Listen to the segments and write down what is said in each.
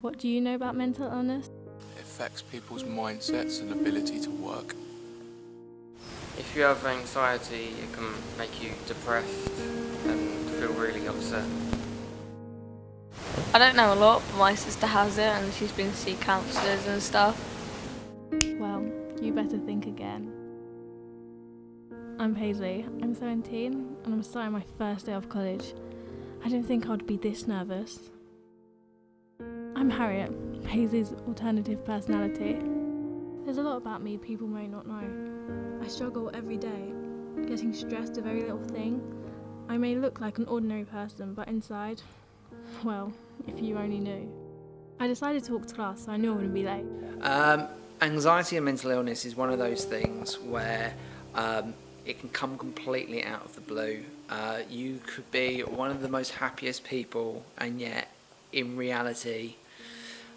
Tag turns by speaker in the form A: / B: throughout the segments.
A: What do you know about mental illness?
B: It affects people's mindsets and ability to work.
C: If you have anxiety, it can make you depressed and feel really upset.
D: I don't know a lot, but my sister has it and she's been to see counsellors and stuff.
A: Well, you better think again. I'm Paisley, I'm 17 and I'm starting my first day of college. I didn't think I'd be this nervous. I'm Harriet, Paisley's alternative personality. There's a lot about me people may not know. I struggle every day, getting stressed a very little thing. I may look like an ordinary person, but inside, well, if you only knew. I decided to walk to class, so I knew I wouldn't be late.
E: Anxiety and mental illness is one of those things where it can come completely out of the blue. You could be one of the most happiest people, and yet in reality,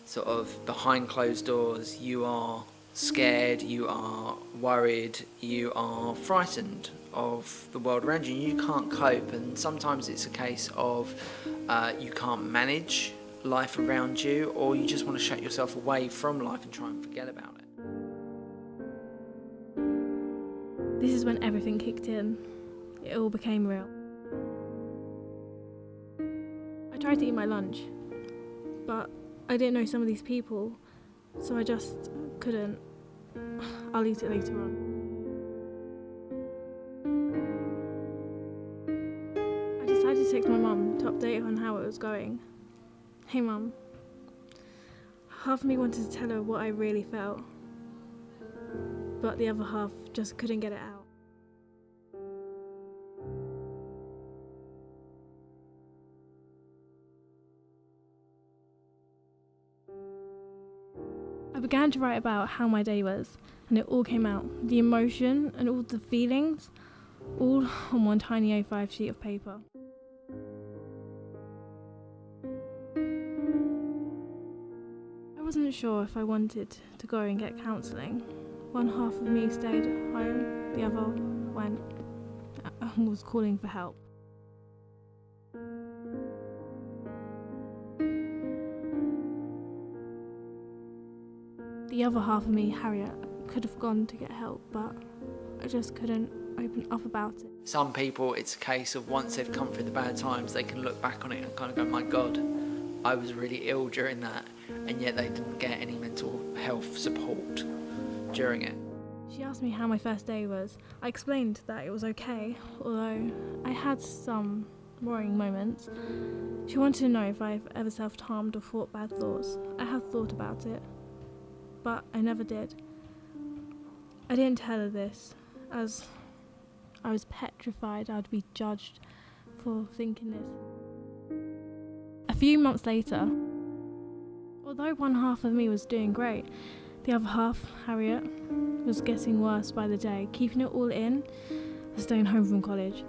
E: sort of behind closed doors, you are scared, you are worried, you are frightened of the world around you, and you can't cope. And sometimes it's a case of you can't manage life around you, or you just want to shut yourself away from life and try and forget about it.
A: This is when everything kicked in. It all became real. I tried to eat my lunch, but I didn't know some of these people, so I just couldn't. I'll eat it later on. I decided to text my mum to update her on how it was going. Hey mum. Half of me wanted to tell her what I really felt, but the other half just couldn't get it out. I began to write about how my day was, and it all came out. The emotion and all the feelings, all on one tiny A5 sheet of paper. I wasn't sure if I wanted to go and get counselling. One half of me stayed at home, the other went and was calling for help. The other half of me, Harriet, could have gone to get help, but I just couldn't open up about it.
E: Some people, it's a case of once they've come through the bad times, they can look back on it and kind of go, my God, I was really ill during that, and yet they didn't get any mental health support during it.
A: She asked me how my first day was. I explained that it was okay, although I had some worrying moments. She wanted to know if I've ever self-harmed or thought bad thoughts. I had thought about it, but I never did. I didn't tell her this, as I was petrified I'd be judged for thinking this. A few months later, although one half of me was doing great, the other half, Harriet, was getting worse by the day, keeping it all in and staying home from college.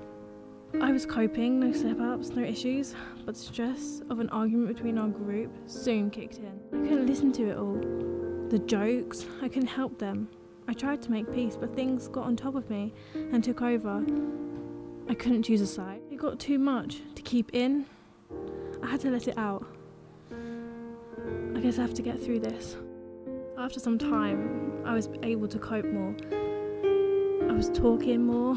A: I was coping, no slip-ups, no issues, but the stress of an argument between our group soon kicked in. I couldn't listen to it all. The jokes, I couldn't help them. I tried to make peace, but things got on top of me and took over. I couldn't choose a side. It got too much to keep in. I had to let it out. I guess I have to get through this. After some time, I was able to cope more. I was talking more,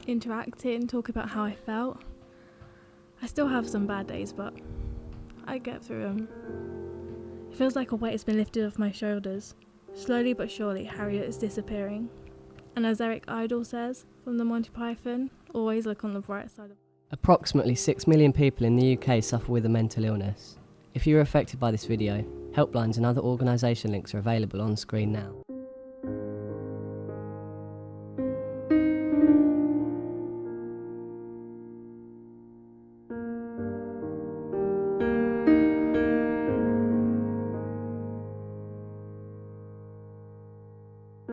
A: interacting, talking about how I felt. I still have some bad days, but I get through them. It feels like a weight has been lifted off my shoulders. Slowly but surely, Harriet is disappearing. And as Eric Idle says from the Monty Python, always look on the bright side of...
F: Approximately 6 million people in the UK suffer with a mental illness. If you are affected by this video, helplines and other organisation links are available on screen now.